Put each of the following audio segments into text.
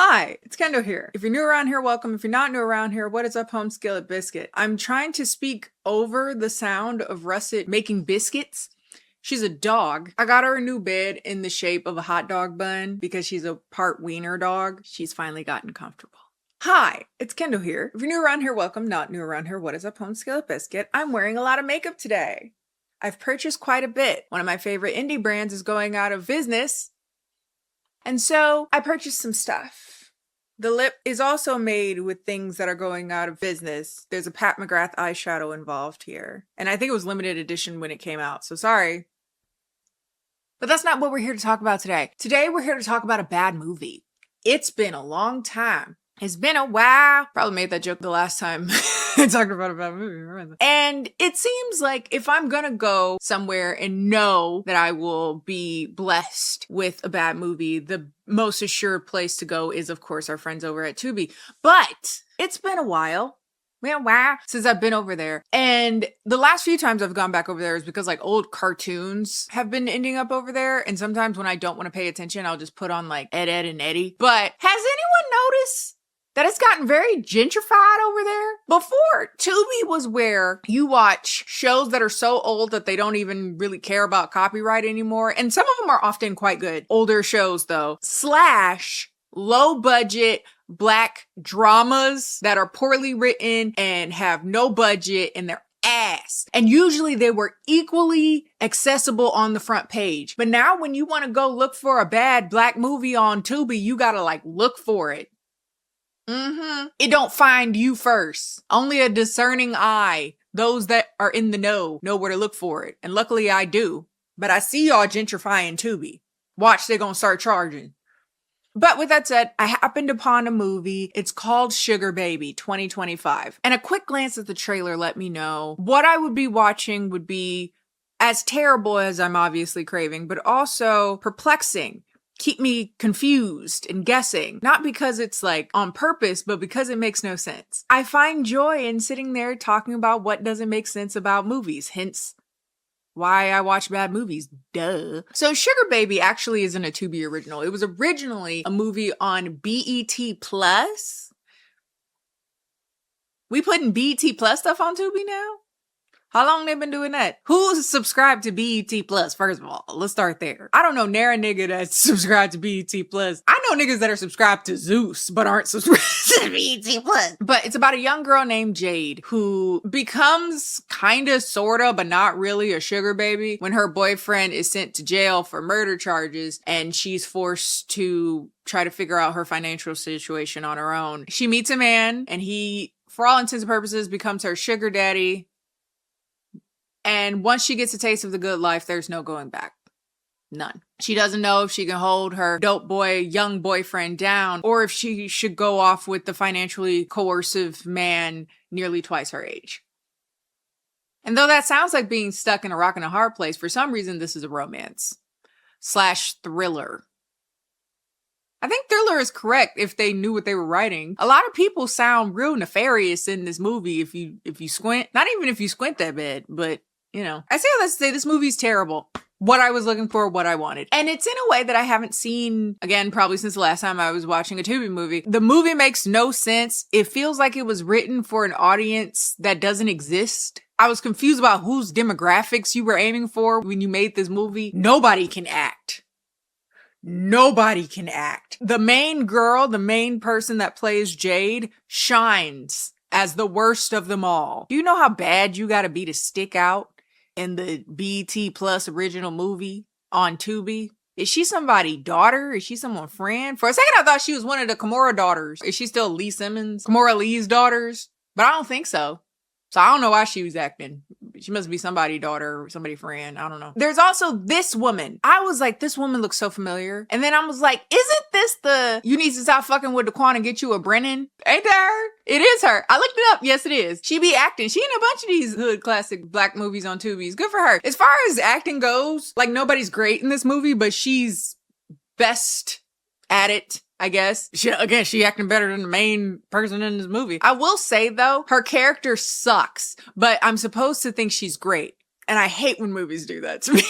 Hi, it's Kendall here. If you're new around here, welcome. If you're not new around here, what is up, home skillet biscuit? I'm trying to speak over the sound of Russet making biscuits. She's a dog. I got her a new bed in the shape of a hot dog bun because she's a part wiener dog. She's finally gotten comfortable. Hi, it's Kendall here. If you're new around here, welcome. Not new around here, what is up, home skillet biscuit? I'm wearing a lot of makeup today. I've purchased quite a bit. One of my favorite indie brands is going out of business. And so I purchased some stuff. The lip is also made with things that are going out of business. There's a Pat McGrath eyeshadow involved here. And I think it was limited edition when it came out, so sorry. But that's not what we're here to talk about today. Today we're here to talk about a bad movie. It's been a long time. It's been a while. Probably made that joke the last time I talked about a bad movie. And it seems like if I'm gonna go somewhere and know that I will be blessed with a bad movie, the most assured place to go is, of course, our friends over at Tubi. But it's been a while. Since I've been over there. And the last few times I've gone back over there is because like old cartoons have been ending up over there. And sometimes when I don't want to pay attention, I'll just put on like Ed, Edd and Eddy. But has anyone noticed that it's gotten very gentrified over there? Before, Tubi was where you watch shows that are so old that they don't even really care about copyright anymore. And some of them are often quite good. Older shows though. / low budget Black dramas that are poorly written and have no budget and they're ass. And usually they were equally accessible on the front page. But now when you want to go look for a bad Black movie on Tubi, you gotta like look for it. It don't find you first. Only a discerning eye, those that are in the know where to look for it. And luckily I do. But I see y'all gentrifying Tubi. Watch, they're gonna start charging. But with that said, I happened upon a movie. It's called Sugar Baby 2025. And a quick glance at the trailer let me know what I would be watching would be as terrible as I'm obviously craving, but also perplexing. Keep me confused and guessing. Not because it's like on purpose, but because it makes no sense. I find joy in sitting there talking about what doesn't make sense about movies, hence why I watch bad movies, duh. So Sugar Baby actually isn't a Tubi original. It was originally a movie on BET Plus. We putting BET Plus stuff on Tubi now? How long they been doing that? Who's subscribed to BET Plus, first of all? Let's start there. I don't know nary nigga that's subscribed to BET Plus. I know niggas that are subscribed to Zeus, but aren't subscribed to BET Plus. But it's about a young girl named Jade who becomes kinda, sorta, but not really a sugar baby when her boyfriend is sent to jail for murder charges and she's forced to try to figure out her financial situation on her own. She meets a man and he, for all intents and purposes, becomes her sugar daddy. And once she gets a taste of the good life, there's no going back. None. She doesn't know if she can hold her dope boy, young boyfriend down, or if she should go off with the financially coercive man nearly twice her age. And though that sounds like being stuck in a rock and a hard place, for some reason this is a romance / thriller. I think thriller is correct if they knew what they were writing. A lot of people sound real nefarious in this movie if you squint. Not even if you squint that bad, but you know. I say all that to say this movie's terrible. What I was looking for, what I wanted. And it's in a way that I haven't seen, again, probably since the last time I was watching a Tubi movie. The movie makes no sense. It feels like it was written for an audience that doesn't exist. I was confused about whose demographics you were aiming for when you made this movie. Nobody can act. Nobody can act. The main girl, the main person that plays Jade, shines as the worst of them all. Do you know how bad you gotta be to stick out in the BET Plus original movie on Tubi? Is she somebody's daughter? Is she someone's friend? For a second, I thought she was one of the Kimora daughters. Is she still Lee Simmons? Kimora Lee's daughters? But I don't think so. So I don't know why she was acting. She must be somebody's daughter or somebody's friend. I don't know. There's also this woman. I was like, this woman looks so familiar. And then I was like, isn't this the you need to stop fucking with Daquan and get you a Brennan? Ain't that her? It is her. I looked it up. Yes, it is. She be acting. She in a bunch of these hood classic Black movies on Tubi. Good for her. As far as acting goes, like nobody's great in this movie, but she's best at it. I guess. She acting better than the main person in this movie. I will say though, her character sucks, but I'm supposed to think she's great. And I hate when movies do that to me.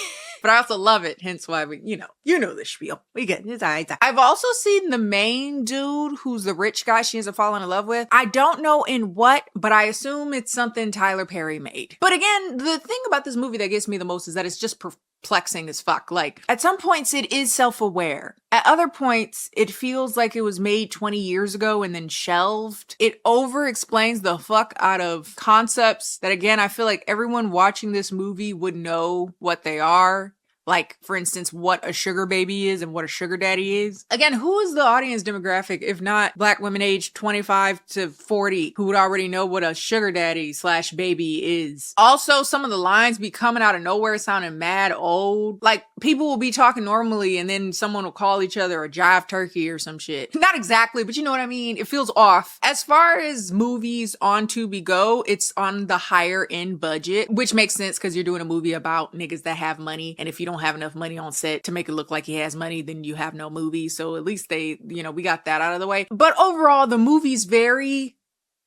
But I also love it, hence why we, you know the spiel. We get it. I've also seen the main dude who's the rich guy she ends up falling in love with. I don't know in what, but I assume it's something Tyler Perry made. But again, the thing about this movie that gets me the most is that it's just perplexing as fuck. Like, at some points it is self-aware. At other points, it feels like it was made 20 years ago and then shelved. It over-explains the fuck out of concepts that, again, I feel like everyone watching this movie would know what they are. Like, for instance, what a sugar baby is and what a sugar daddy is. Again, who is the audience demographic if not Black women aged 25 to 40 who would already know what a sugar daddy / baby is? Also, some of the lines be coming out of nowhere sounding mad old. Like, people will be talking normally and then someone will call each other a jive turkey or some shit. Not exactly, but you know what I mean? It feels off. As far as movies on Tubi go, it's on the higher end budget, which makes sense because you're doing a movie about niggas that have money, and if you don't have enough money on set to make it look like he has money, then you have no movie. So at least they, we got that out of the way. But overall, the movie's very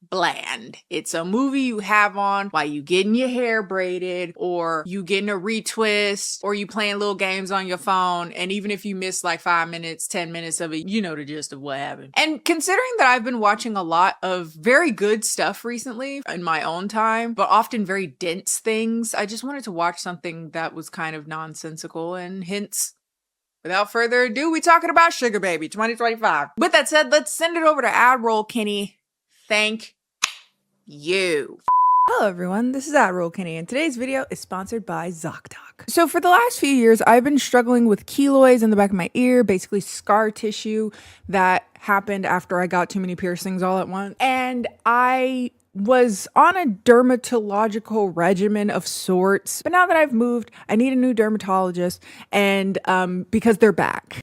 bland. It's a movie you have on while you getting your hair braided, or you getting a retwist, or you playing little games on your phone. And even if you miss like 5 minutes, 10 minutes of it, you know the gist of what happened. And considering that I've been watching a lot of very good stuff recently in my own time, but often very dense things, I just wanted to watch something that was kind of nonsensical, and hence, without further ado, we talking about Sugar Baby 2025. With that said, let's send it over to ad roll, Kenny. Thank you. Hello everyone, this is Admiral Kennie, and today's video is sponsored by ZocDoc. So for the last few years, I've been struggling with keloids in the back of my ear, basically scar tissue that happened after I got too many piercings all at once. And I was on a dermatological regimen of sorts, but now that I've moved, I need a new dermatologist, and because they're back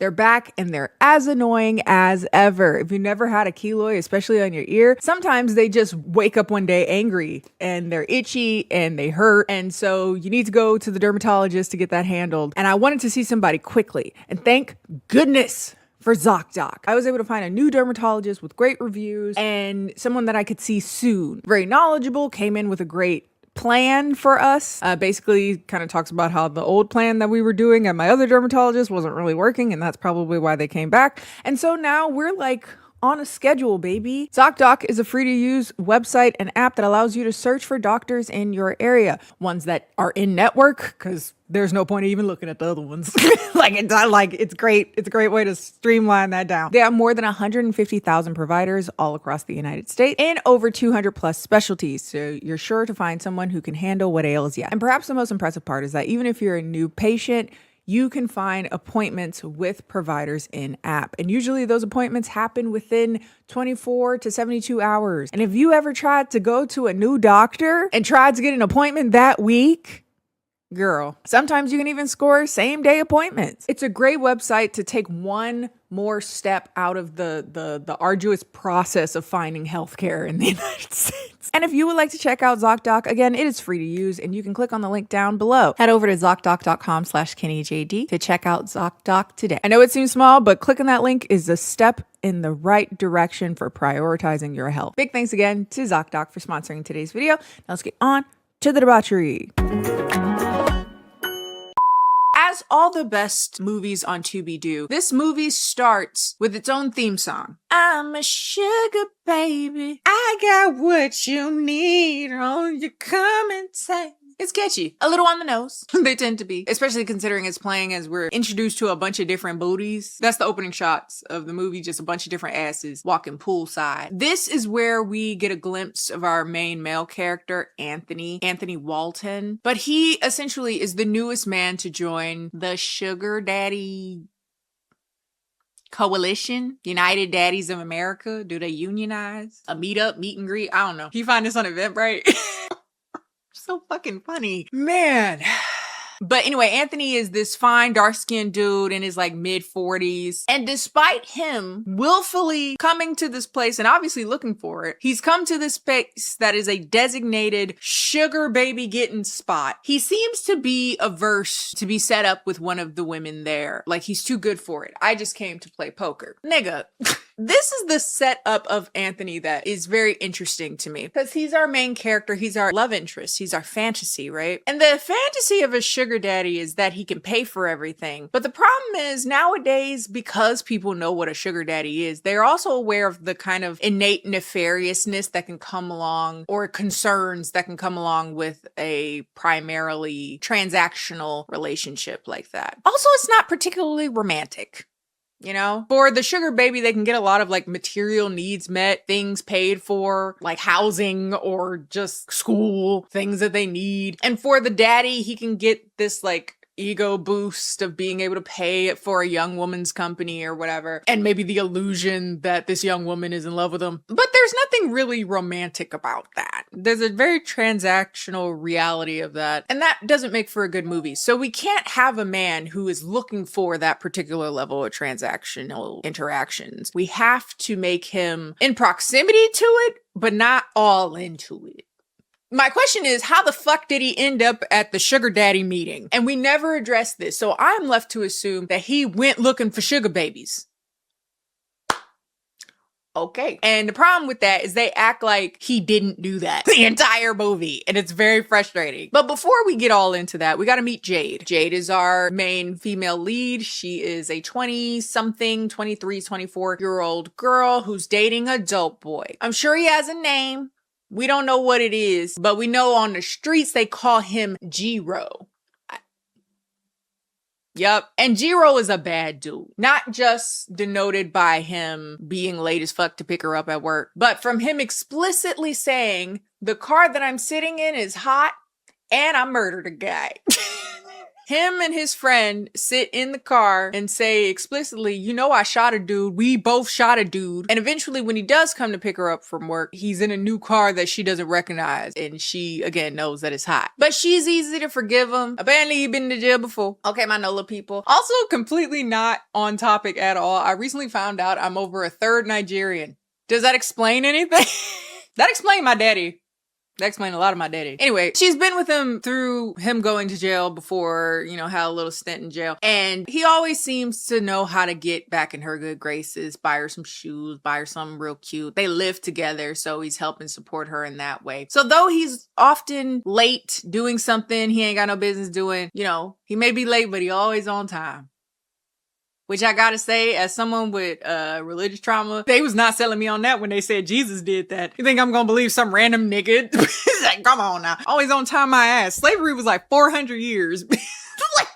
and they're as annoying as ever. If you never had a keloid, especially on your ear, sometimes they just wake up one day angry and they're itchy and they hurt, and so you need to go to the dermatologist to get that handled. And I wanted to see somebody quickly, and thank goodness for ZocDoc. I was able to find a new dermatologist with great reviews and someone that I could see soon. Very knowledgeable, came in with a great plan for us. Basically kind of talks about how the old plan that we were doing at my other dermatologist wasn't really working, and that's probably why they came back. And so now we're like on a schedule, baby. ZocDoc is a free-to-use website and app that allows you to search for doctors in your area. Ones that are in network, because there's no point even looking at the other ones. It's great. It's a great way to streamline that down. They have more than 150,000 providers all across the United States and over 200 plus specialties. So you're sure to find someone who can handle what ails you. And perhaps the most impressive part is that even if you're a new patient, you can find appointments with providers in app. And usually those appointments happen within 24 to 72 hours. And if you ever tried to go to a new doctor and tried to get an appointment that week, girl, sometimes you can even score same day appointments. It's a great website to take one more step out of the arduous process of finding healthcare in the United States. And if you would like to check out ZocDoc, again, it is free to use, and you can click on the link down below. Head over to ZocDoc.com/KennieJD to check out ZocDoc today. I know it seems small, but clicking that link is a step in the right direction for prioritizing your health. Big thanks again to ZocDoc for sponsoring today's video. Now let's get on to the debauchery. As all the best movies on Tubi do, this movie starts with its own theme song. I'm a sugar baby. I got what you need. Oh, you come and take. It's catchy. A little on the nose. They tend to be. Especially considering it's playing as we're introduced to a bunch of different booties. That's the opening shots of the movie. Just a bunch of different asses walking poolside. This is where we get a glimpse of our main male character, Anthony Walton. But he essentially is the newest man to join the Sugar Daddy Coalition, United Daddies of America. Do they unionize? A meet and greet? I don't know. You find this on Eventbrite? So fucking funny, man. But anyway, Anthony is this fine, dark-skinned dude in his like mid-40s. And despite him willfully coming to this place and obviously looking for it, he's come to this space that is a designated sugar baby getting spot. He seems to be averse to be set up with one of the women there. Like he's too good for it. I just came to play poker. Nigga. This is the setup of Anthony that is very interesting to me because he's our main character. He's our love interest. He's our fantasy, right? And the fantasy of a sugar daddy is that he can pay for everything. But the problem is nowadays, because people know what a sugar daddy is, they're also aware of the kind of innate nefariousness that can come along, or concerns that can come along with a primarily transactional relationship like that. Also, it's not particularly romantic. You know, for the sugar baby, they can get a lot of like material needs met, things paid for, like housing or just school, things that they need. And for the daddy, he can get this like ego boost of being able to pay it for a young woman's company or whatever. And maybe the illusion that this young woman is in love with him. But there's nothing really romantic about that. There's a very transactional reality of that. And that doesn't make for a good movie. So we can't have a man who is looking for that particular level of transactional interactions. We have to make him in proximity to it, but not all into it. My question is, how the fuck did he end up at the sugar daddy meeting? And we never addressed this, so I'm left to assume that he went looking for sugar babies. Okay. And the problem with that is they act like he didn't do that the entire movie, and it's very frustrating. But before we get all into that, we gotta meet Jade. Jade is our main female lead. She is a 20-something, 23, 24-year-old girl who's dating a dope boy. I'm sure he has a name. We don't know what it is, but we know on the streets they call him G-Ro. Yup. And G-Ro is a bad dude. Not just denoted by him being late as fuck to pick her up at work, but from him explicitly saying, the car that I'm sitting in is hot and I murdered a guy. Him and his friend sit in the car and say explicitly, you know, I shot a dude. We both shot a dude. And eventually when he does come to pick her up from work, he's in a new car that she doesn't recognize. And she, again, knows that it's hot. But she's easy to forgive him. Apparently he'd been to jail before. Okay, my NOLA people. Also, completely not on topic at all. I recently found out I'm over a third Nigerian. Does that explain anything? That explained my daddy. That explained a lot of my daddy. Anyway, she's been with him through him going to jail before, you know, had a little stint in jail. And he always seems to know how to get back in her good graces, buy her some shoes, buy her something real cute. They live together, so he's helping support her in that way. So though he's often late doing something he ain't got no business doing, you know, he may be late, but he always on time. Which I gotta say, as someone with religious trauma, they was not selling me on that when they said Jesus did that. You think I'm gonna believe some random nigga? Like, come on now. Always on time my ass. Slavery was like 400 years. Like,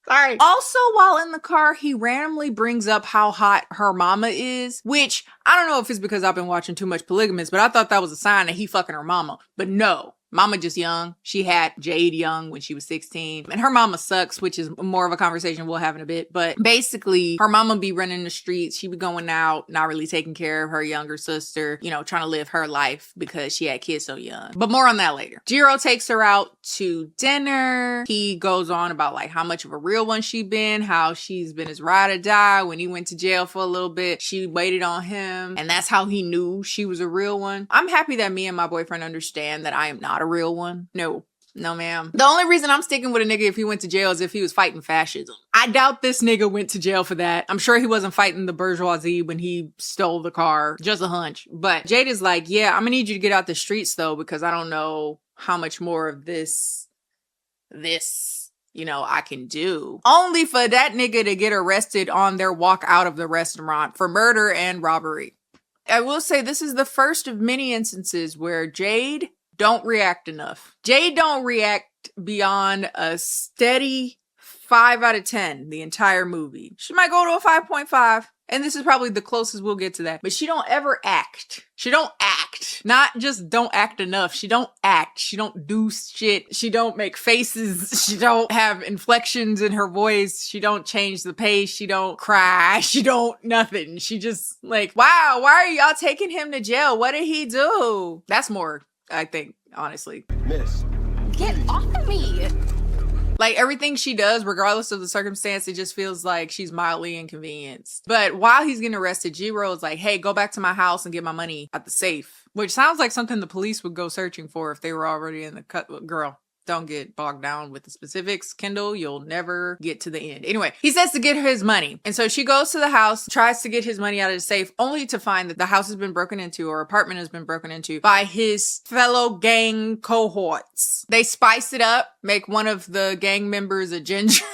sorry. Also, while in the car, he randomly brings up how hot her mama is, which I don't know if it's because I've been watching too much Polygamous, but I thought that was a sign that he fucking her mama. But no. Mama just young. She had Jade young when she was 16. And her mama sucks, which is more of a conversation we'll have in a bit. But basically, her mama be running the streets. She be going out, not really taking care of her younger sister, you know, trying to live her life because she had kids so young. But more on that later. Jiro takes her out to dinner. He goes on about like how much of a real one she been, how she's been his ride or die. When he went to jail for a little bit, she waited on him. And that's how he knew she was a real one. I'm happy that me and my boyfriend understand that I am not a real one. No, ma'am. The only reason I'm sticking with a nigga if he went to jail is if he was fighting fascism. I doubt this nigga went to jail for that. I'm sure he wasn't fighting the bourgeoisie when he stole the car. Just a hunch. But Jade is like, yeah, I'm gonna need you to get out the streets though, because I don't know how much more of this, you know, I can do. Only for that nigga to get arrested on their walk out of the restaurant for murder and robbery. I will say this is the first of many instances where Jade don't react enough. Jade don't react beyond a steady 5 out of 10 the entire movie. She might go to a 5.5. And this is probably the closest we'll get to that. But she don't ever act. She don't act. Not just don't act enough. She don't act. She don't do shit. She don't make faces. She don't have inflections in her voice. She don't change the pace. She don't cry. She don't nothing. She just like, wow, why are y'all taking him to jail? What did he do? That's more, I think, honestly. Miss. Get off of me! Like everything she does, regardless of the circumstance, it just feels like she's mildly inconvenienced. But while he's getting arrested, Jiro is like, hey, go back to my house and get my money at the safe. Which sounds like something the police would go searching for if they were already in the cut. Girl, Don't get bogged down with the specifics, Kendall. You'll never get to the end. Anyway, he says to get her his money. And so she goes to the house, tries to get his money out of the safe, only to find that the house has been broken into, or apartment has been broken into by his fellow gang cohorts. They spice it up, make one of the gang members a ginger.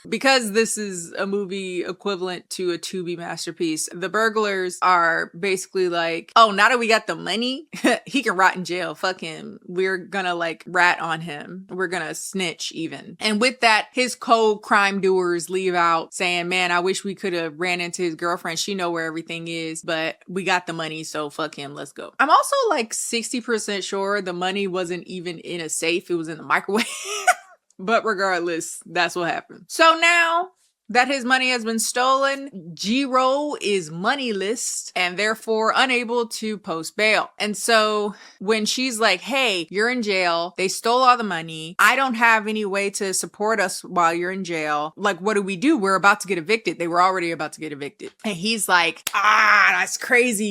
Because this is a movie equivalent to a Tubi masterpiece, the burglars are basically like, oh, now that we got the money, he can rot in jail. Fuck him. We're gonna like rat on him. We're gonna snitch even. And with that, his co-crime doers leave out saying, man, I wish we could have ran into his girlfriend. She know where everything is, but we got the money, so fuck him. Let's go. I'm also like 60% sure the money wasn't even in a safe. It was in the microwave. But regardless, that's what happened. So now that his money has been stolen, Jiro is moneyless and therefore unable to post bail. And so when she's like, hey, you're in jail, they stole all the money, I don't have any way to support us while you're in jail, like, what do? We're about to get evicted. They were already about to get evicted. And he's like, that's crazy.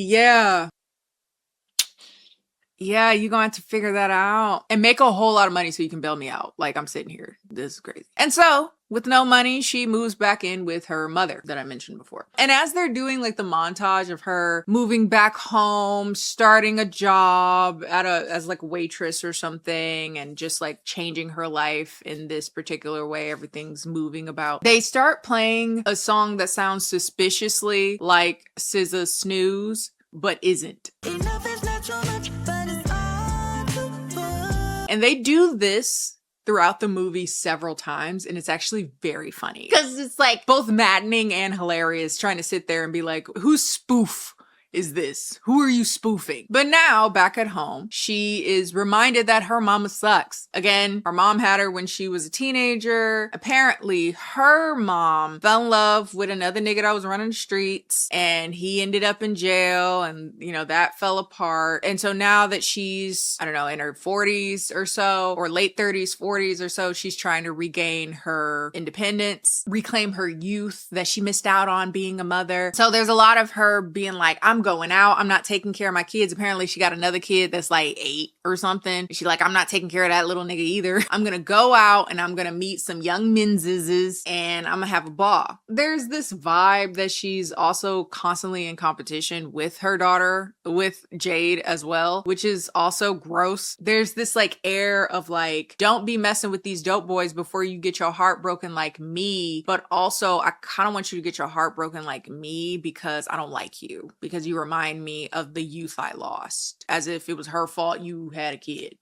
Yeah, you're gonna have to figure that out and make a whole lot of money so you can bail me out. Like, I'm sitting here. This is crazy. And so, with no money, she moves back in with her mother that I mentioned before. And as they're doing like the montage of her moving back home, starting a job as like a waitress or something, and just like changing her life in this particular way, everything's moving about. They start playing a song that sounds suspiciously like SZA Snooze, but isn't. Enough is not so much, but it's all too much. And they do this throughout the movie several times, and it's actually very funny because it's like both maddening and hilarious, trying to sit there and be like, whose spoof is this? Who are you spoofing? But now, back at home, she is reminded that her mama sucks. Again, her mom had her when she was a teenager. Apparently, her mom fell in love with another nigga that was running the streets, and he ended up in jail, and, you know, that fell apart. And so now that she's, I don't know, in her 40s or so, or late 30s, 40s or so, she's trying to regain her independence, reclaim her youth that she missed out on being a mother. So there's a lot of her being like, I'm going out. I'm not taking care of my kids. Apparently she got another kid that's like 8 or something. She's like, I'm not taking care of that little nigga either. I'm going to go out and I'm going to meet some young menses and I'm going to have a ball. There's this vibe that she's also constantly in competition with her daughter, with Jade as well, which is also gross. There's this like air of like, don't be messing with these dope boys before you get your heart broken like me. But also I kind of want you to get your heart broken like me because I don't like you, because you remind me of the youth I lost, as if it was her fault you had a kid.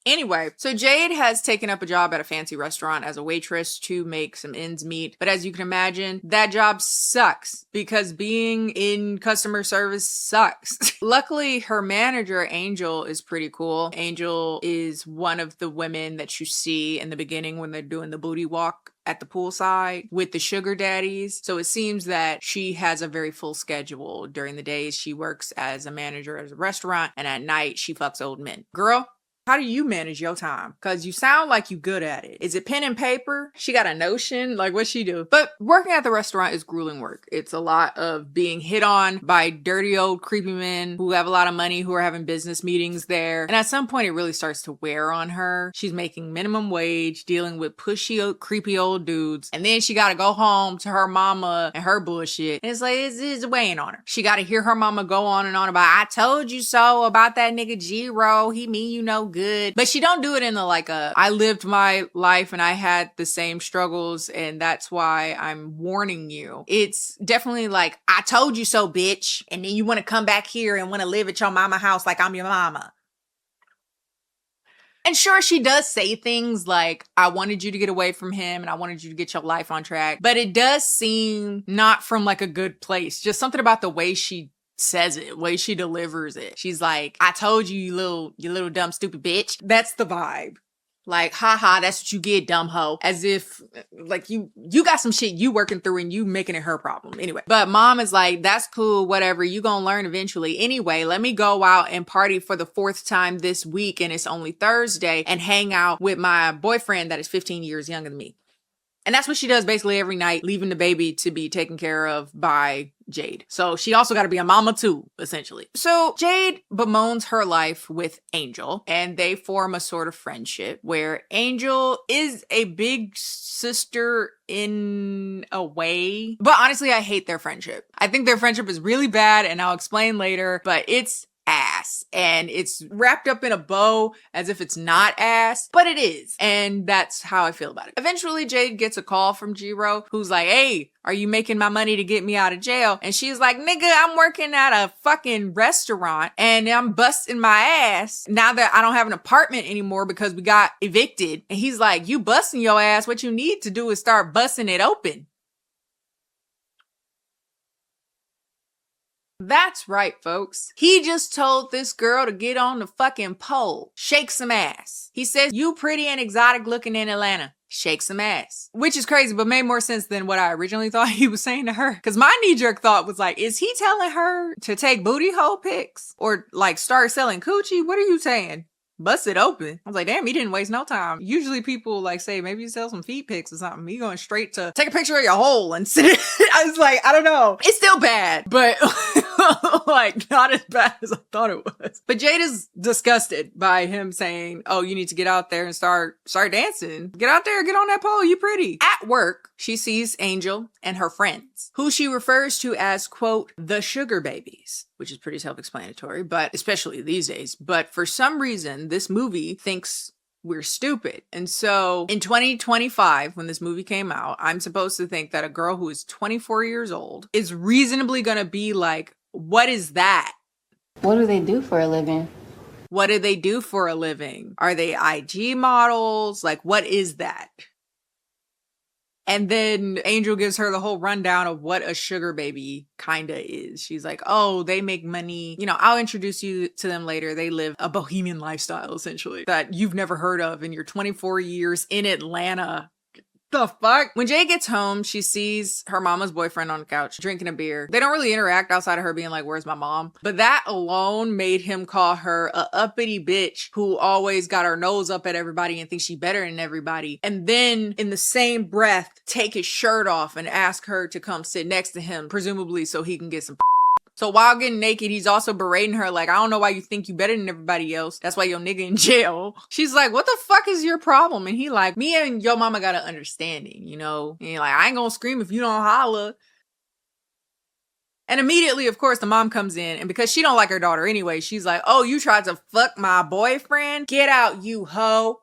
Anyway, so Jade has taken up a job at a fancy restaurant as a waitress to make some ends meet. But as you can imagine, that job sucks because being in customer service sucks. Luckily, her manager, Angel, is pretty cool. Angel is one of the women that you see in the beginning when they're doing the booty walk at the poolside with the sugar daddies. So it seems that she has a very full schedule. During the days, she works as a manager at a restaurant, and at night, she fucks old men. Girl, how do you manage your time? Because you sound like you good at it. Is it pen and paper? She got a notion? Like, what's she do? But working at the restaurant is grueling work. It's a lot of being hit on by dirty old creepy men who have a lot of money, who are having business meetings there. And at some point, it really starts to wear on her. She's making minimum wage, dealing with pushy, creepy old dudes. And then she got to go home to her mama and her bullshit. And it's like, it's weighing on her. She got to hear her mama go on and on about, I told you so about that nigga Jiro. He mean you no good. But she don't do it in the like I lived my life and I had the same struggles and that's why I'm warning you. It's definitely like, I told you so, bitch. And then you want to come back here and want to live at your mama house like I'm your mama. And sure, she does say things like, I wanted you to get away from him and I wanted you to get your life on track. But it does seem not from like a good place. Just something about the way she says it, way she delivers it. She's like, I told you, you little dumb stupid bitch. That's the vibe. Like, haha, that's what you get, dumb hoe. As if like you got some shit you working through and you making it her problem. Anyway, but mom is like, that's cool, whatever, you gonna learn eventually. Anyway, let me go out and party for the 4th time this week and it's only Thursday and hang out with my boyfriend that is 15 years younger than me. And that's what she does basically every night, leaving the baby to be taken care of by Jade. So she also got to be a mama too, essentially. So Jade bemoans her life with Angel, and they form a sort of friendship where Angel is a big sister in a way. But honestly, I hate their friendship. I think their friendship is really bad, and I'll explain later, but it's ass, and it's wrapped up in a bow as if it's not ass, but it is, and that's how I feel about it. Eventually Jade gets a call from Jiro, who's like, hey, are you making my money to get me out of jail? And she's like, nigga, I'm working at a fucking restaurant and I'm busting my ass now that I don't have an apartment anymore because we got evicted. And he's like, you busting your ass, what you need to do is start busting it open. That's right, folks. He just told this girl to get on the fucking pole. Shake some ass. He says, you pretty and exotic looking in Atlanta. Shake some ass. Which is crazy, but made more sense than what I originally thought he was saying to her. Because my knee-jerk thought was like, is he telling her to take booty hole pics? Or like start selling coochie? What are you saying? Bust it open. I was like, damn, he didn't waste no time. Usually people like say, maybe you sell some feet pics or something. He going straight to take a picture of your hole and sit it. I was like, I don't know. It's still bad, but like not as bad as I thought it was. But Jade is disgusted by him saying, oh, you need to get out there and start dancing. Get out there, get on that pole. You pretty. At work, she sees Angel and her friends, who she refers to as, quote, the sugar babies, which is pretty self-explanatory, but especially these days. But for some reason, this movie thinks we're stupid. And so in 2025, when this movie came out, I'm supposed to think that a girl who is 24 years old is reasonably going to be like, what is that? What do they do for a living? What do they do for a living? Are they IG models? Like, what is that? And then Angel gives her the whole rundown of what a sugar baby kinda is. She's like, oh, they make money. You know, I'll introduce you to them later. They live a bohemian lifestyle, essentially, that you've never heard of in your 24 years in Atlanta. The fuck? When Jay gets home, she sees her mama's boyfriend on the couch drinking a beer. They don't really interact outside of her being like, where's my mom? But that alone made him call her a uppity bitch who always got her nose up at everybody and thinks she better than everybody. And then in the same breath, take his shirt off and ask her to come sit next to him, presumably so he can get some. So while getting naked, he's also berating her like, I don't know why you think you better than everybody else. That's why your nigga in jail. She's like, what the fuck is your problem? And he like, me and your mama got an understanding, you know? And like, I ain't gonna scream if you don't holler. And immediately, of course, the mom comes in, and because she don't like her daughter anyway, she's like, oh, you tried to fuck my boyfriend? Get out, you hoe.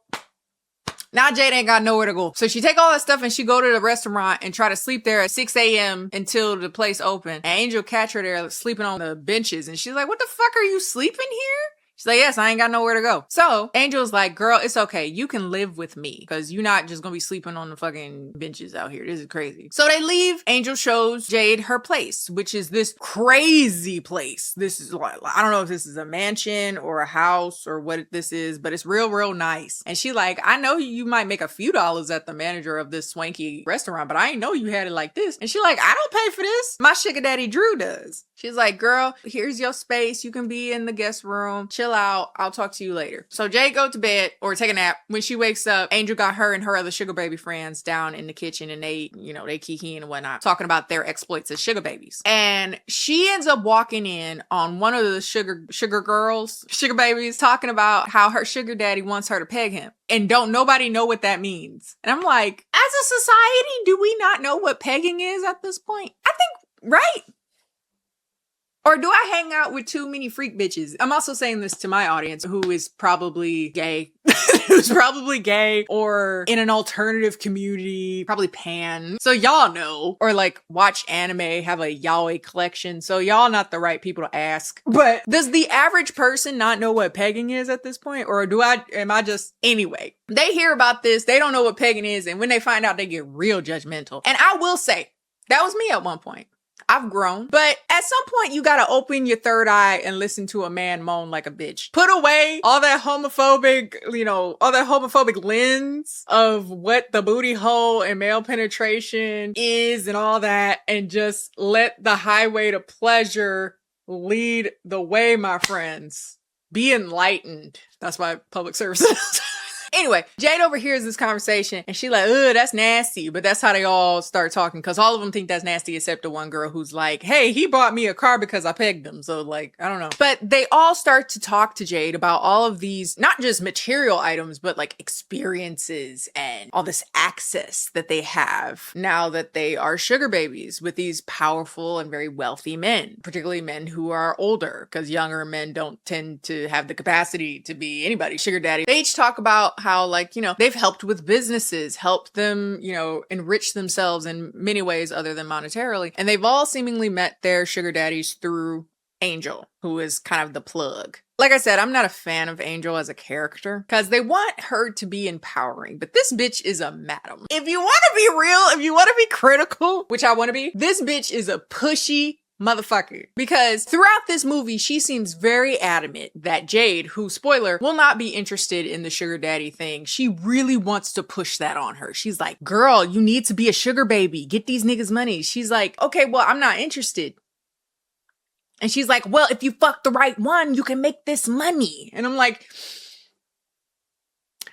Now Jade ain't got nowhere to go. So she take all that stuff and she go to the restaurant and try to sleep there at 6 a.m. until the place open. And Angel catch her there sleeping on the benches. And she's like, what the fuck, are you sleeping here? She's like, yes, I ain't got nowhere to go. So Angel's like, girl, it's okay. You can live with me because you're not just gonna be sleeping on the fucking benches out here. This is crazy. So they leave. Angel shows Jade her place, which is this crazy place. This is like, I don't know if this is a mansion or a house or what this is, but it's real, real nice. And she like, I know you might make a few dollars at the manager of this swanky restaurant, but I ain't know you had it like this. And she like, I don't pay for this. My sugar daddy Drew does. She's like, girl, here's your space. You can be in the guest room. Chill out. I'll talk to you later. So Jade go to bed or take a nap. When she wakes up, Angel got her and her other sugar baby friends down in the kitchen and they, you know, they kikiing and whatnot, talking about their exploits as sugar babies. And she ends up walking in on one of the sugar babies, talking about how her sugar daddy wants her to peg him. And don't nobody know what that means. And I'm like, as a society, do we not know what pegging is at this point? I think, right? Or do I hang out with too many freak bitches? I'm also saying this to my audience who is probably gay, or in an alternative community, probably pan. So y'all know, or like watch anime, have a yaoi collection. So y'all not the right people to ask. But does the average person not know what pegging is at this point? Or am I just, anyway, they hear about this. They don't know what pegging is. And when they find out, they get real judgmental. And I will say that was me at one point. I've grown, but at some point you gotta open your third eye and listen to a man moan like a bitch. Put away all that homophobic, lens of what the booty hole and male penetration is and all that, and just let the highway to pleasure lead the way, my friends. Be enlightened. That's my public service. Anyway, Jade overhears this conversation and she like, ugh, that's nasty. But that's how they all start talking because all of them think that's nasty except the one girl who's like, hey, he bought me a car because I pegged him. So like, I don't know. But they all start to talk to Jade about all of these, not just material items, but like experiences and all this access that they have now that they are sugar babies with these powerful and very wealthy men, particularly men who are older because younger men don't tend to have the capacity to be anybody's sugar daddy. They each talk about how like, you know, they've helped with businesses, helped them, you know, enrich themselves in many ways other than monetarily. And they've all seemingly met their sugar daddies through Angel, who is kind of the plug. Like I said, I'm not a fan of Angel as a character because they want her to be empowering, but this bitch is a madam. If you want to be real, if you want to be critical, which I want to be, this bitch is a pushy motherfucker. Because throughout this movie, she seems very adamant that Jade, who, spoiler, will not be interested in the sugar daddy thing. She really wants to push that on her. She's like, girl, you need to be a sugar baby. Get these niggas money. She's like, okay, well, I'm not interested. And she's like, well, if you fuck the right one, you can make this money. And I'm like,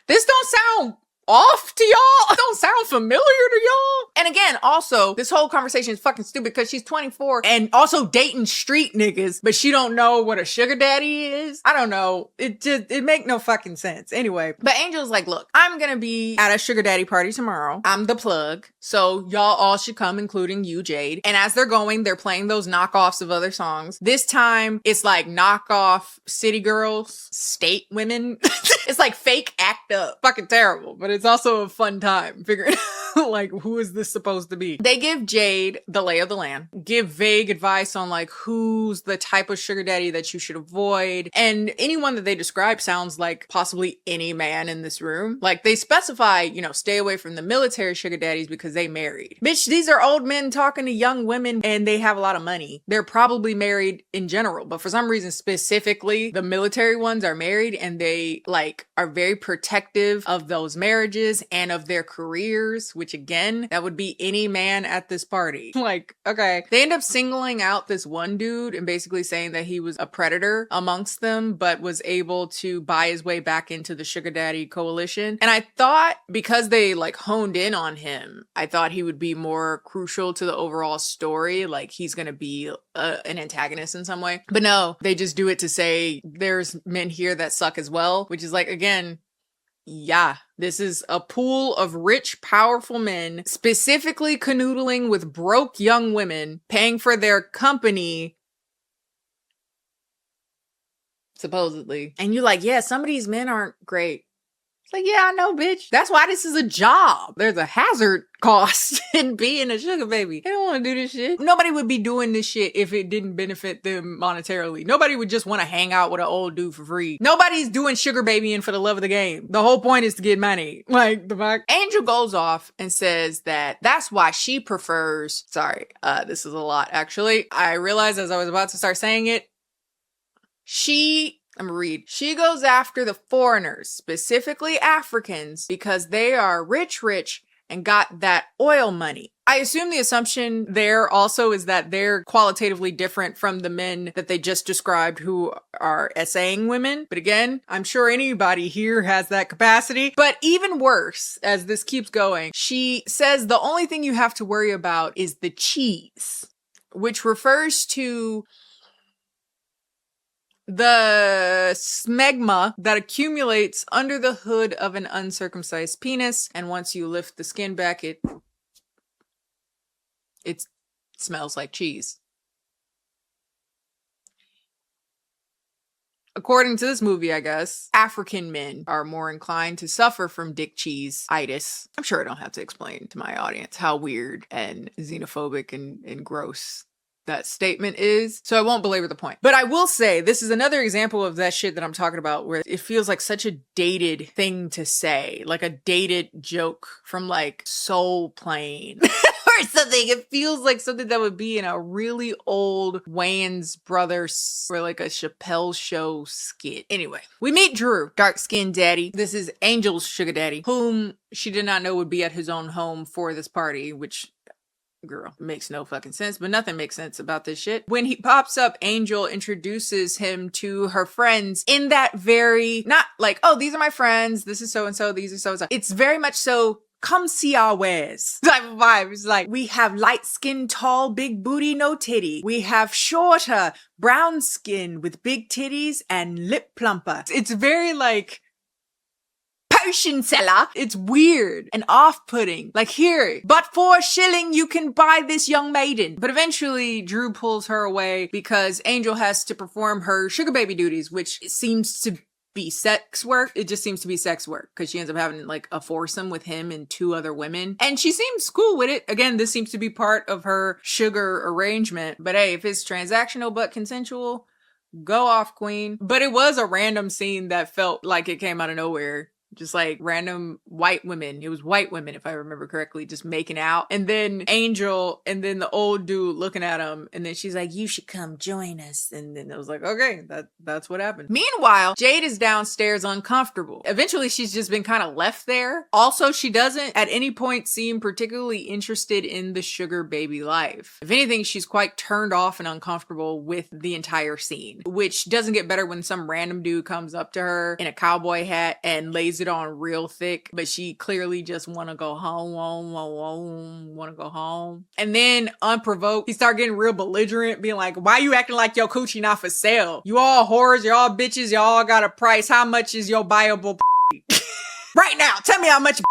this don't sound off to y'all? Don't sound familiar to y'all? And again, also, this whole conversation is fucking stupid because she's 24 and also dating street niggas, but she don't know what a sugar daddy is. I don't know. It make no fucking sense. Anyway, but Angel's like, look, I'm gonna be at a sugar daddy party tomorrow. I'm the plug. So y'all all should come, including you, Jade. And as they're going, they're playing those knockoffs of other songs. This time, it's like knockoff City Girls, State Women. It's like fake act up. Fucking terrible. But it's also a fun time figuring out like, who is this supposed to be? They give Jade the lay of the land, give vague advice on like who's the type of sugar daddy that you should avoid. And anyone that they describe sounds like possibly any man in this room. Like they specify, you know, stay away from the military sugar daddies because they married. Bitch, these are old men talking to young women and they have a lot of money. They're probably married in general, but for some reason specifically, the military ones are married and they like are very protective of those marriages and of their careers, which again, that would be any man at this party. Like, okay. They end up singling out this one dude and basically saying that he was a predator amongst them, but was able to buy his way back into the sugar daddy coalition. And I thought because they like honed in on him, I thought he would be more crucial to the overall story. Like he's going to be an antagonist in some way. But no, they just do it to say there's men here that suck as well, which is like, again, yeah, this is a pool of rich, powerful men specifically canoodling with broke young women, paying for their company, supposedly. And you're like, yeah, some of these men aren't great. It's like, yeah, I know, bitch. That's why this is a job. There's a hazard cost in being a sugar baby. They don't want to do this shit. Nobody would be doing this shit if it didn't benefit them monetarily. Nobody would just want to hang out with an old dude for free. Nobody's doing sugar babying for the love of the game. The whole point is to get money. Like, the fuck? Angel goes off and says that that's why she prefers... Sorry, this is a lot, actually. I realized as I was about to start saying it, I'm gonna read. She goes after the foreigners, specifically Africans, because they are rich and got that oil money. I assume the assumption there also is that they're qualitatively different from the men that they just described who are essaying women. But again, I'm sure anybody here has that capacity. But even worse, as this keeps going, she says the only thing you have to worry about is the cheese, which refers to the smegma that accumulates under the hood of an uncircumcised penis, and once you lift the skin back, it smells like cheese. According to this movie, I guess, African men are more inclined to suffer from dick cheese-itis. I'm sure I don't have to explain to my audience how weird and xenophobic and gross that statement is, so I won't belabor the point. But I will say, this is another example of that shit that I'm talking about where it feels like such a dated thing to say, like a dated joke from like Soul Plane or something. It feels like something that would be in a really old Wayans Brothers or like a Chappelle Show skit. Anyway, we meet Drew, dark-skinned daddy. This is Angel's sugar daddy, whom she did not know would be at his own home for this party, which Girl, makes no fucking sense, but nothing makes sense about this shit. When he pops up, Angel introduces him to her friends in that very, not like, oh, these are my friends, this is so-and-so, these are so-and-so. It's very much so, come see our wares type of vibe. It's like, we have light skin, tall, big booty, no titty. We have shorter, brown skin with big titties and lip plumper. It's very like, potion seller. It's weird and off-putting. Like, here, but for a shilling you can buy this young maiden. But eventually Drew pulls her away because Angel has to perform her sugar baby duties, which seems to be sex work. It just seems to be sex work because she ends up having like a foursome with him and 2 other women. And she seems cool with it. Again, this seems to be part of her sugar arrangement. But hey, if it's transactional but consensual, go off, queen. But it was a random scene that felt like it came out of nowhere. Just like random white women. It was white women, if I remember correctly, just making out. And then Angel and then the old dude looking at him. And then she's like, you should come join us. And then it was like, okay, that's what happened. Meanwhile, Jade is downstairs uncomfortable. Eventually, she's just been kind of left there. Also, she doesn't at any point seem particularly interested in the sugar baby life. If anything, she's quite turned off and uncomfortable with the entire scene, which doesn't get better when some random dude comes up to her in a cowboy hat and lays it on real thick, but she clearly just want to go home, want to go home. And then unprovoked, he start getting real belligerent, being like, why you acting like your coochie not for sale? You all whores, you all bitches, you all got a price. How much is your buyable right now? Tell me how much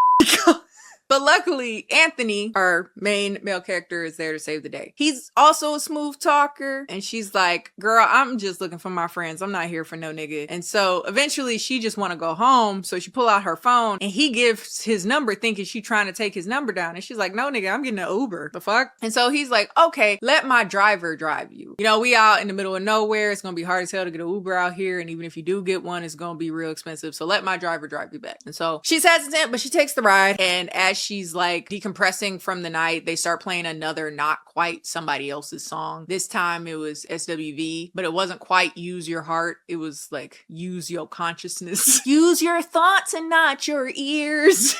But luckily, Anthony, our main male character, is there to save the day. He's also a smooth talker. And she's like, girl, I'm just looking for my friends. I'm not here for no nigga. And so eventually she just want to go home. So she pull out her phone and he gives his number thinking she trying to take his number down. And she's like, no nigga, I'm getting an Uber. The fuck? And so he's like, okay, let my driver drive you. You know, we out in the middle of nowhere. It's going to be hard as hell to get an Uber out here. And even if you do get one, it's going to be real expensive. So let my driver drive you back. And so she's hesitant, but she takes the ride. And as she's like decompressing from the night, they start playing another not quite somebody else's song. This time it was SWV, but it wasn't quite Use Your Heart. It was like Use Your Consciousness. Use your thoughts and not your ears.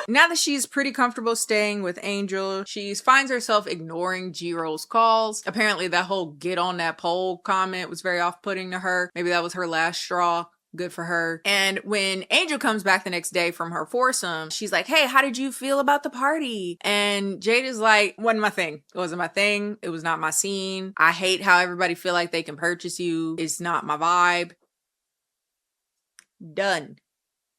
Now that she's pretty comfortable staying with Angel, she finds herself ignoring Jiro's calls. Apparently that whole get on that pole comment was very off-putting to her. Maybe that was her last straw. Good for her. And when Angel comes back the next day from her foursome, she's like, hey, how did you feel about the party? And Jade is like, wasn't my thing. It wasn't my thing. It was not my scene. I hate how everybody feel like they can purchase you. It's not my vibe. Done.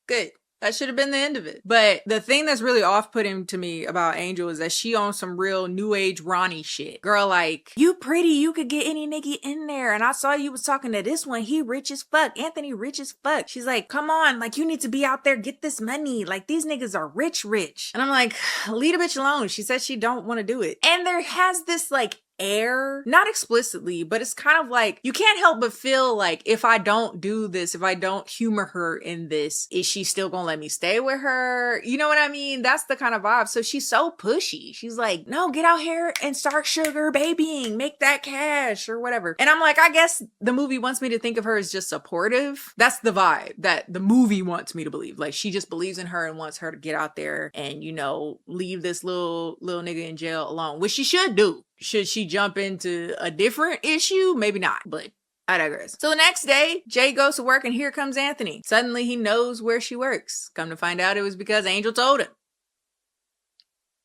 Good. That should have been the end of it. But the thing that's really off-putting to me about Angel is that she on some real new age Ronnie shit. Girl, like, you pretty, you could get any nigga in there. And I saw you was talking to this one. He rich as fuck. Anthony rich as fuck. She's like, come on, like, you need to be out there, get this money. Like, these niggas are rich. And I'm like, leave a bitch alone. She said she don't want to do it. And there has this, like, air, not explicitly, but it's kind of like, you can't help but feel like if I don't do this, if I don't humor her in this, is she still gonna let me stay with her? You know what I mean? That's the kind of vibe. So she's so pushy. She's like, no, get out here and start sugar babying, make that cash or whatever. And I'm like, I guess the movie wants me to think of her as just supportive. That's the vibe that the movie wants me to believe. Like, she just believes in her and wants her to get out there and, you know, leave this little nigga in jail alone, which she should do. Should she jump into a different issue? Maybe not, but I digress. So the next day, Jay goes to work and here comes Anthony. Suddenly he knows where she works. Come to find out it was because Angel told him.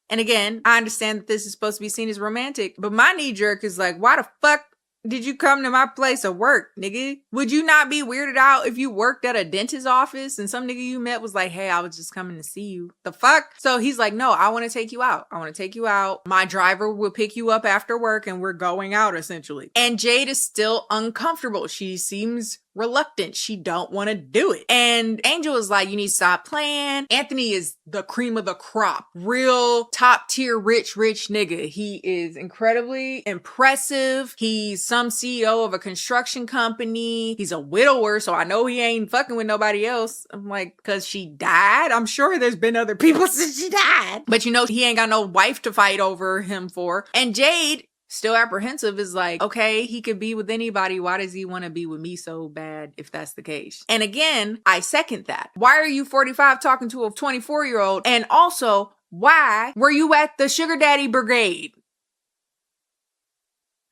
And again, I understand that this is supposed to be seen as romantic, but my knee jerk is like, why the fuck did you come to my place of work, nigga? Would you not be weirded out if you worked at a dentist's office and some nigga you met was like, hey, I was just coming to see you? The fuck? So he's like, no, I want to take you out. I want to take you out. My driver will pick you up after work and we're going out essentially. And Jade is still uncomfortable. She seems reluctant. She don't want to do it. And Angel is like, you need to stop playing. Anthony is the cream of the crop. Real top tier rich nigga. He is incredibly impressive. He's some CEO of a construction company. He's a widower, so I know he ain't fucking with nobody else. I'm like, cause she died? I'm sure there's been other people since she died. But you know, he ain't got no wife to fight over him for. And Jade, still apprehensive, is like, okay, he could be with anybody. Why does he want to be with me so bad if that's the case? And again, I second that. Why are you 45 talking to a 24-year-old? And also, why were you at the sugar daddy brigade?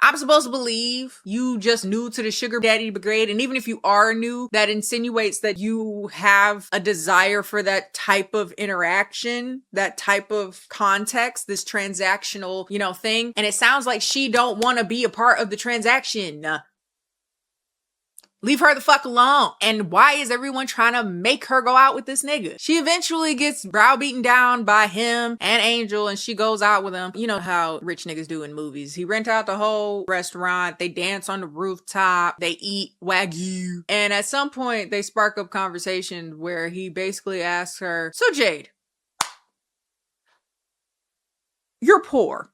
I'm supposed to believe you just new to the sugar daddy brigade. And even if you are new, that insinuates that you have a desire for that type of interaction, that type of context, this transactional, thing. And it sounds like she don't want to be a part of the transaction. Leave her the fuck alone. And why is everyone trying to make her go out with this nigga? She eventually gets browbeaten down by him and Angel, and she goes out with him. You know how rich niggas do in movies. He rent out the whole restaurant. They dance on the rooftop. They eat Wagyu. And at some point, they spark up conversation where he basically asks her, so Jade, you're poor.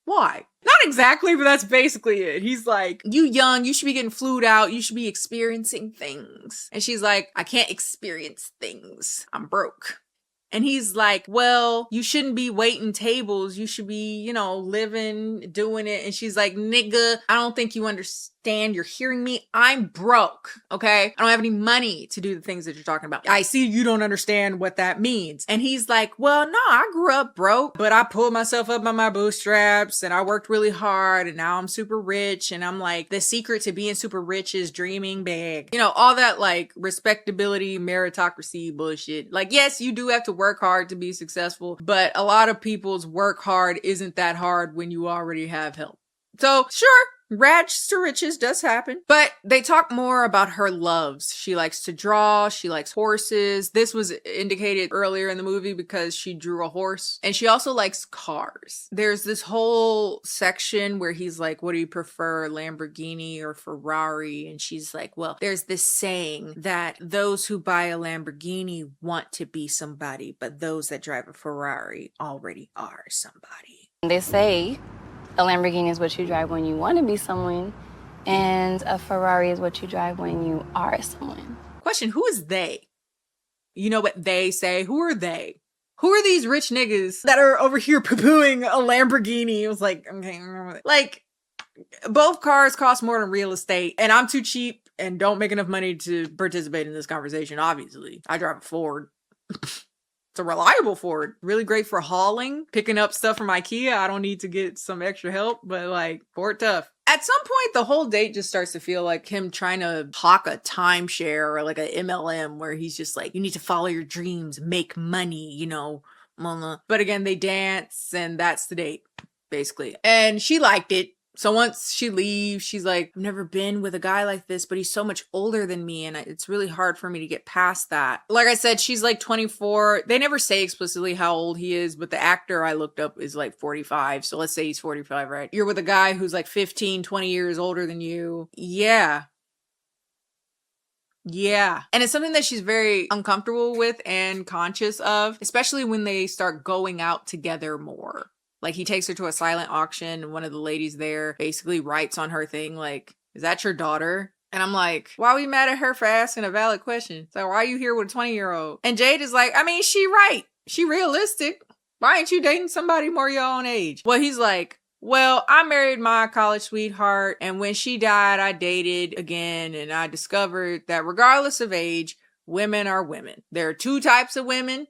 Why? Not exactly, but that's basically it. He's like, you young, you should be getting flued out. You should be experiencing things. And she's like, I can't experience things. I'm broke. And he's like, well, you shouldn't be waiting tables. You should be, living, doing it. And she's like, nigga, I don't think you understand. You're hearing me. I'm broke. Okay. I don't have any money to do the things that you're talking about. I see you don't understand what that means. And he's like, well, no, I grew up broke, but I pulled myself up by my bootstraps and I worked really hard and now I'm super rich. And I'm like, the secret to being super rich is dreaming big. All that like respectability, meritocracy bullshit. Like, yes, you do have to work hard to be successful, but a lot of people's work hard isn't that hard when you already have help. So sure, rags to riches does happen, but they talk more about her loves. She likes to draw. She likes horses. This was indicated earlier in the movie because she drew a horse, and she also likes cars. There's this whole section where he's like, what do you prefer, Lamborghini or Ferrari? And she's like, well, there's this saying that those who buy a Lamborghini want to be somebody, but those that drive a Ferrari already are somebody. They say a Lamborghini is what you drive when you want to be someone, and a Ferrari is what you drive when you are someone. Question, who is they? You know what they say? Who are they? Who are these rich niggas that are over here poo-pooing a Lamborghini? It was like, okay, like, both cars cost more than real estate, and I'm too cheap and don't make enough money to participate in this conversation, obviously. I drive a Ford. It's a reliable Ford. Really great for hauling, picking up stuff from IKEA. I don't need to get some extra help, but like, Ford tough. At some point, the whole date just starts to feel like him trying to hawk a timeshare or like a MLM where he's just like, you need to follow your dreams, make money, But again, they dance and that's the date, basically. And she liked it. So once she leaves, she's like, I've never been with a guy like this, but he's so much older than me. And it's really hard for me to get past that. Like I said, she's like 24. They never say explicitly how old he is, but the actor I looked up is like 45. So let's say he's 45, right? You're with a guy who's like 15, 20 years older than you. Yeah. And it's something that she's very uncomfortable with and conscious of, especially when they start going out together more. Like, he takes her to a silent auction and one of the ladies there basically writes on her thing like, is that your daughter? And I'm like, why are we mad at her for asking a valid question? So why are you here with a 20-year-old? And Jade is like, I mean, she right. She realistic. Why ain't you dating somebody more your own age? Well, he's like, well, I married my college sweetheart, and when she died, I dated again, and I discovered that regardless of age, women are women. There are two types of women.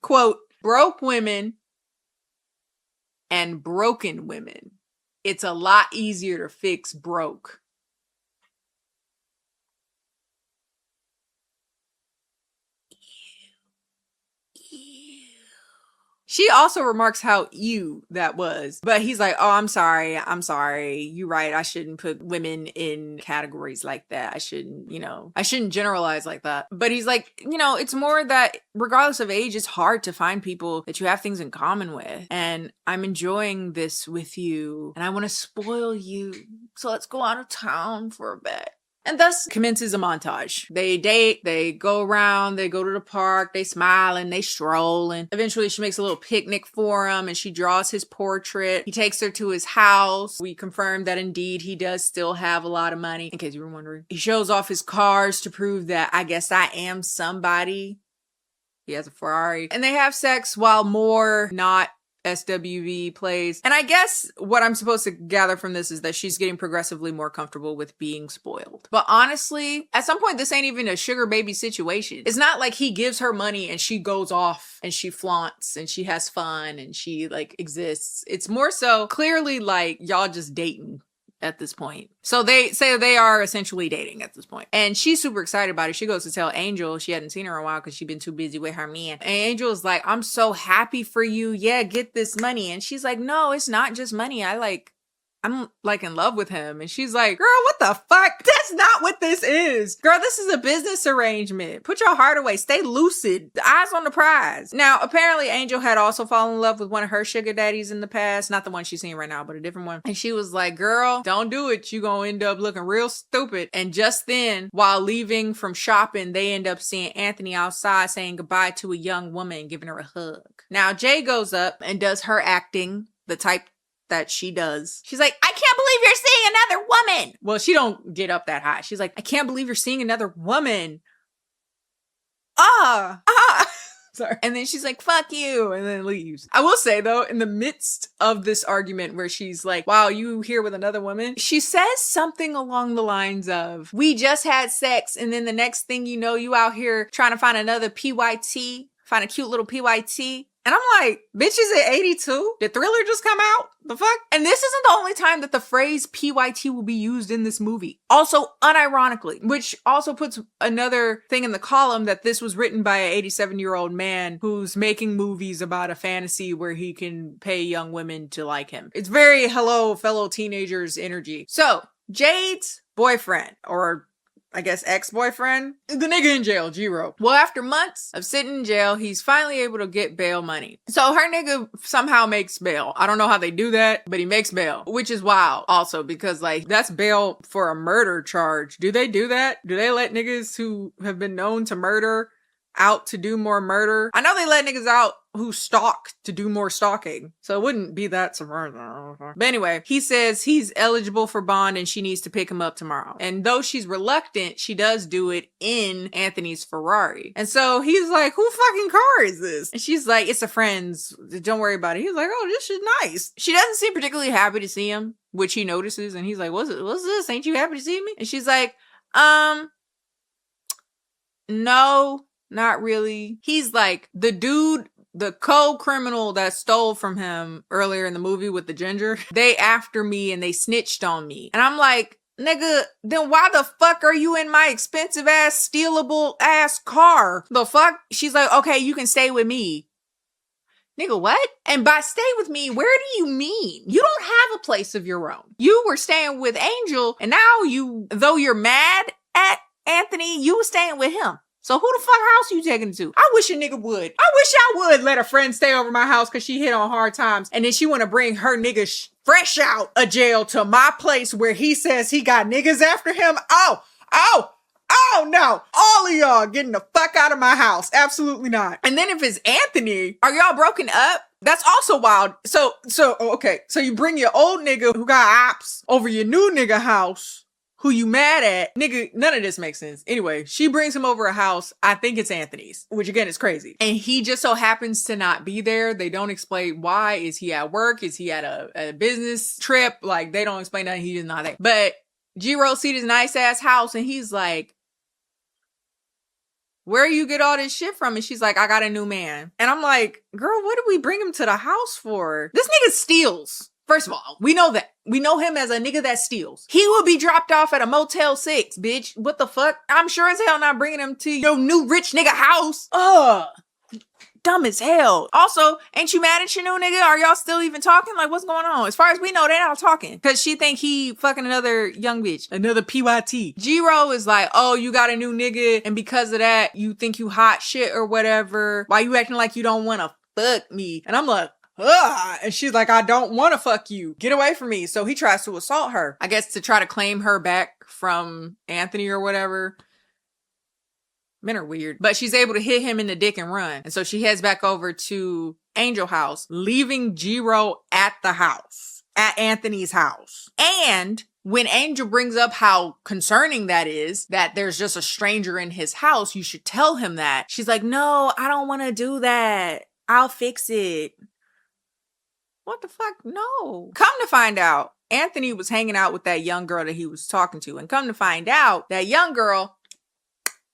Quote, broke women and broken women. It's a lot easier to fix broke. She also remarks how ew that was. But he's like, oh, I'm sorry. You're right. I shouldn't put women in categories like that. I shouldn't generalize like that. But he's like, it's more that regardless of age, it's hard to find people that you have things in common with. And I'm enjoying this with you. And I want to spoil you. So let's go out of town for a bit. And thus commences a montage. They date, they go around, they go to the park, they smile and they stroll. And eventually she makes a little picnic for him and she draws his portrait. He takes her to his house. We confirm that indeed he does still have a lot of money, in case you were wondering. He shows off his cars to prove that I guess I am somebody. He has a Ferrari. And they have sex while more not SWV plays. And I guess what I'm supposed to gather from this is that she's getting progressively more comfortable with being spoiled. But honestly, at some point, this ain't even a sugar baby situation. It's not like he gives her money and she goes off and she flaunts and she has fun and she like exists. It's more so clearly like y'all just dating at this point. So they say they are essentially dating at this point. And she's super excited about it. She goes to tell Angel she hadn't seen her in a while because she'd been too busy with her man. And Angel is like, I'm so happy for you. Yeah, get this money. And she's like, no, it's not just money. I'm like in love with him. And she's like, girl, what the fuck? That's not what this is. Girl, this is a business arrangement. Put your heart away. Stay lucid. The eyes on the prize. Now, apparently Angel had also fallen in love with one of her sugar daddies in the past. Not the one she's seeing right now, but a different one. And she was like, girl, don't do it. You gonna end up looking real stupid. And just then, while leaving from shopping, they end up seeing Anthony outside saying goodbye to a young woman, giving her a hug. Now, Jay goes up and does her acting, the type that she does. She's like, I can't believe you're seeing another woman. Well, she don't get up that high. She's like, I can't believe you're seeing another woman. Sorry. And then she's like, fuck you. And then leaves. I will say though, in the midst of this argument where she's like, wow, you here with another woman? She says something along the lines of, we just had sex. And then the next thing you know, you out here trying to find another PYT, find a cute little PYT. And I'm like, bitch, is it 82? Did Thriller just come out? The fuck? And this isn't the only time that the phrase PYT will be used in this movie. Also, unironically, which also puts another thing in the column that this was written by an 87-year-old man who's making movies about a fantasy where he can pay young women to like him. It's very hello, fellow teenagers energy. So, Jade's boyfriend, or I guess ex-boyfriend, the nigga in jail, Jiro. Well, after months of sitting in jail, he's finally able to get bail money. So her nigga somehow makes bail. I don't know how they do that, but he makes bail, which is wild also because like that's bail for a murder charge. Do they do that? Do they let niggas who have been known to murder out to do more murder? I know they let niggas out who stalk to do more stalking. So it wouldn't be that surprising. But anyway, he says he's eligible for bond and she needs to pick him up tomorrow. And though she's reluctant, she does do it in Anthony's Ferrari. And so he's like, who fucking car is this? And she's like, it's a friend's. Don't worry about it. He's like, oh, this is nice. She doesn't seem particularly happy to see him, which he notices. And he's like, what's this? Ain't you happy to see me? And she's like, no, not really. He's like, the dude, the co-criminal that stole from him earlier in the movie with the ginger, they after me and they snitched on me. And I'm like, nigga, then why the fuck are you in my expensive ass, stealable ass car? The fuck? She's like, okay, you can stay with me. Nigga, what? And by stay with me, where do you mean? You don't have a place of your own. You were staying with Angel, and now though you're mad at Anthony, you were staying with him. So who the fuck house you taking to? I wish a nigga would. I wish I would let a friend stay over my house because she hit on hard times. And then she want to bring her nigga fresh out of jail to my place where he says he got niggas after him. Oh no. All of y'all getting the fuck out of my house. Absolutely not. And then if it's Anthony, are y'all broken up? That's also wild. Okay. So you bring your old nigga who got ops over your new nigga house. Who you mad at? Nigga, none of this makes sense. Anyway, she brings him over a house. I think it's Anthony's, which again is crazy. And he just so happens to not be there. They don't explain why. Is he at work? Is he at a business trip? Like, they don't explain that. He is not there. But Jiro sees this nice ass house and he's like, where you get all this shit from? And she's like, I got a new man. And I'm like, girl, what did we bring him to the house for? This nigga steals. First of all, we know that. We know him as a nigga that steals. He will be dropped off at a Motel 6, bitch. What the fuck? I'm sure as hell not bringing him to your new rich nigga house. Ugh. Dumb as hell. Also, ain't you mad at your new nigga? Are y'all still even talking? Like, what's going on? As far as we know, they're not talking. Because she think he fucking another young bitch. Another PYT. Jiro is like, oh, you got a new nigga, and because of that, you think you hot shit or whatever. Why you acting like you don't want to fuck me? And I'm like, ugh. And she's like, I don't want to fuck you. Get away from me. So he tries to assault her. I guess to try to claim her back from Anthony or whatever. Men are weird. But she's able to hit him in the dick and run. And so she heads back over to Angel house, leaving Jiro at the house. At Anthony's house. And when Angel brings up how concerning that is, that there's just a stranger in his house, you should tell him that. She's like, no, I don't want to do that. I'll fix it. What the fuck? No. Come to find out, Anthony was hanging out with that young girl that he was talking to. And come to find out, that young girl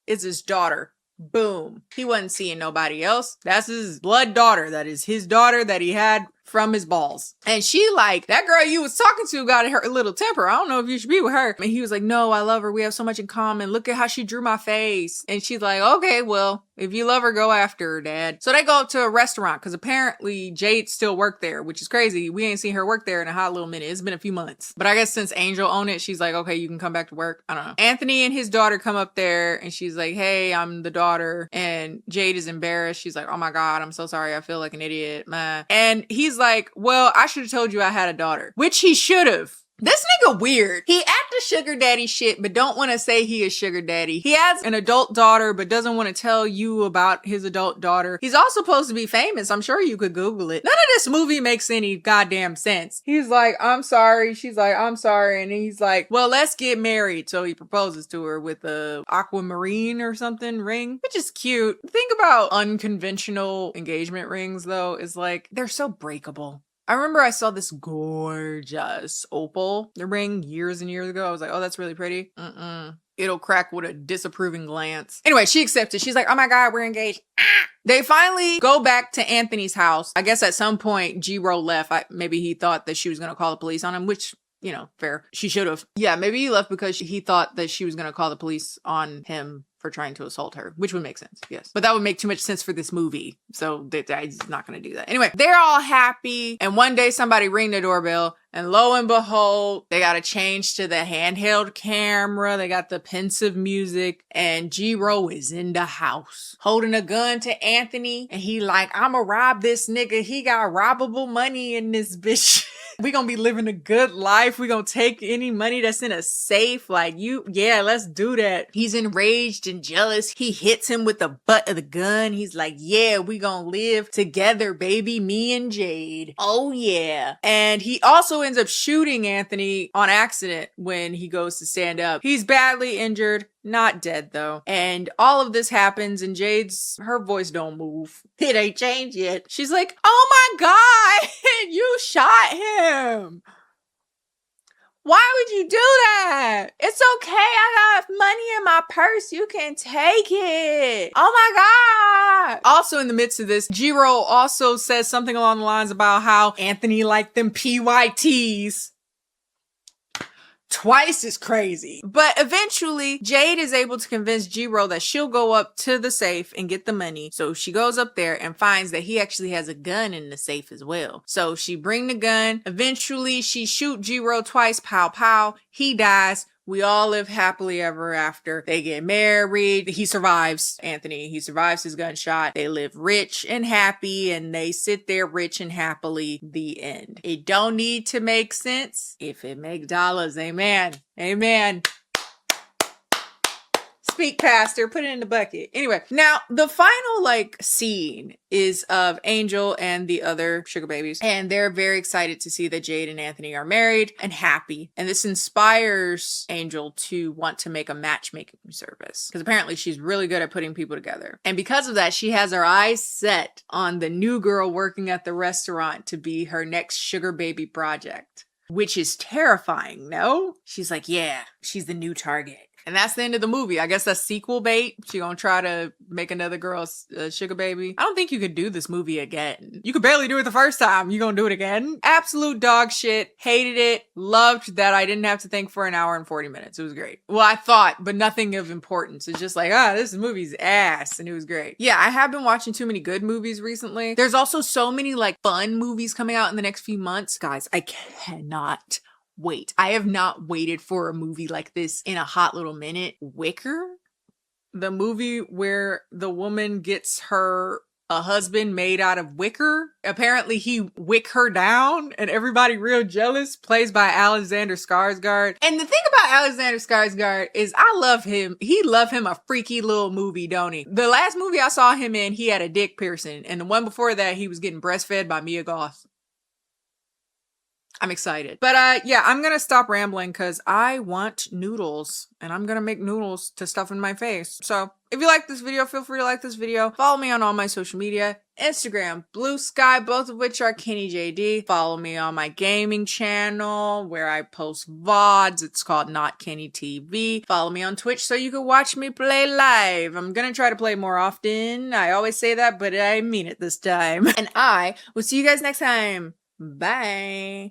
is his daughter. Boom. He wasn't seeing nobody else. That's his blood daughter. That is his daughter that he had from his balls. And she like, that girl you was talking to got her little temper. I don't know if you should be with her. And he was like, no, I love her. We have so much in common. Look at how she drew my face. And she's like, okay, well, if you love her, go after her, Dad. So they go up to a restaurant because apparently Jade still worked there, which is crazy. We ain't seen her work there in a hot little minute. It's been a few months. But I guess since Angel owned it, she's like, okay, you can come back to work. I don't know. Anthony and his daughter come up there and she's like, hey, I'm the daughter. And Jade is embarrassed. She's like, oh my God, I'm so sorry. I feel like an idiot. Meh. And he's like, well, I should have told you I had a daughter, which he should have. This nigga weird. He acted sugar daddy shit, but don't want to say he is sugar daddy. He has an adult daughter, but doesn't want to tell you about his adult daughter. He's all supposed to be famous. I'm sure you could Google it. None of this movie makes any goddamn sense. He's like, I'm sorry. She's like, I'm sorry. And he's like, well, let's get married. So he proposes to her with a aquamarine or something ring, which is cute. The thing about unconventional engagement rings though, is like, they're so breakable. I remember I saw this gorgeous opal ring years and years ago. I was like, oh, that's really pretty. It'll crack with a disapproving glance. Anyway, she accepts it. She's like, oh my God, we're engaged. They finally go back to Anthony's house. I guess at some point, G-Ro left. Maybe he thought that she was going to call the police on him, which, you know, fair. She should have. Yeah, maybe he left because he thought that she was going to call the police on him for trying to assault her, which would make sense, yes. But that would make too much sense for this movie, so I'm not gonna do that. Anyway, they're all happy, and one day somebody ring the doorbell, and lo and behold, they gotta change to the handheld camera, they got the pensive music, and G-Ro is in the house, holding a gun to Anthony, and he like, I'ma rob this nigga, he got robbable money in this bitch. We gonna be living a good life. We gonna take any money that's in a safe. Like yeah, let's do that. He's enraged and jealous. He hits him with the butt of the gun. He's like, yeah, we gonna live together, baby, me and Jade. Oh yeah. And he also ends up shooting Anthony on accident when he goes to stand up. He's badly injured. Not dead though. And all of this happens and her voice don't move. It ain't changed yet. She's like, oh my God, you shot him. Why would you do that? It's okay. I got money in my purse. You can take it. Oh my God. Also in the midst of this, G-Ro also says something along the lines about how Anthony liked them PYTs. Twice as crazy. But eventually, Jade is able to convince G-Ro that she'll go up to the safe and get the money. So she goes up there and finds that he actually has a gun in the safe as well. So she bring the gun. Eventually, she shoot G-Ro twice. Pow, pow. He dies. We all live happily ever after. They get married. He survives, Anthony. He survives his gunshot. They live rich and happy, and they sit there rich and happily. The end. It don't need to make sense if it make dollars. Amen. Amen. Speak, Pastor. Put it in the bucket. Anyway, now the final scene is of Angel and the other sugar babies, and they're very excited to see that Jade and Anthony are married and happy. And this inspires Angel to want to make a matchmaking service because apparently she's really good at putting people together. And because of that, she has her eyes set on the new girl working at the restaurant to be her next sugar baby project, which is terrifying. No, she's like, yeah, she's the new target. And that's the end of the movie. I guess that's sequel bait. She gonna try to make another girl's sugar baby. I don't think you could do this movie again. You could barely do it the first time. You gonna do it again? Absolute dog shit. Hated it. Loved that I didn't have to think for an hour and 40 minutes. It was great. Well, I thought, but nothing of importance. It's just like, this movie's ass. And it was great. Yeah, I have been watching too many good movies recently. There's also so many fun movies coming out in the next few months. Guys, I cannot wait. I have not waited for a movie like this in a hot little minute. Wicker? The movie where the woman gets a husband made out of wicker. Apparently he wick her down and everybody real jealous. Plays by Alexander Skarsgård. And the thing about Alexander Skarsgård is I love him. He love him a freaky little movie, don't he? The last movie I saw him in, he had a dick piercing. And the one before that, he was getting breastfed by Mia Goth. I'm excited. But yeah, I'm gonna stop rambling because I want noodles and I'm gonna make noodles to stuff in my face. So if you like this video, feel free to like this video. Follow me on all my social media. Instagram, Bluesky, both of which are KennieJD. Follow me on my gaming channel where I post VODs. It's called NotKennieTV. Follow me on Twitch so you can watch me play live. I'm gonna try to play more often. I always say that, but I mean it this time. And I will see you guys next time. Bye.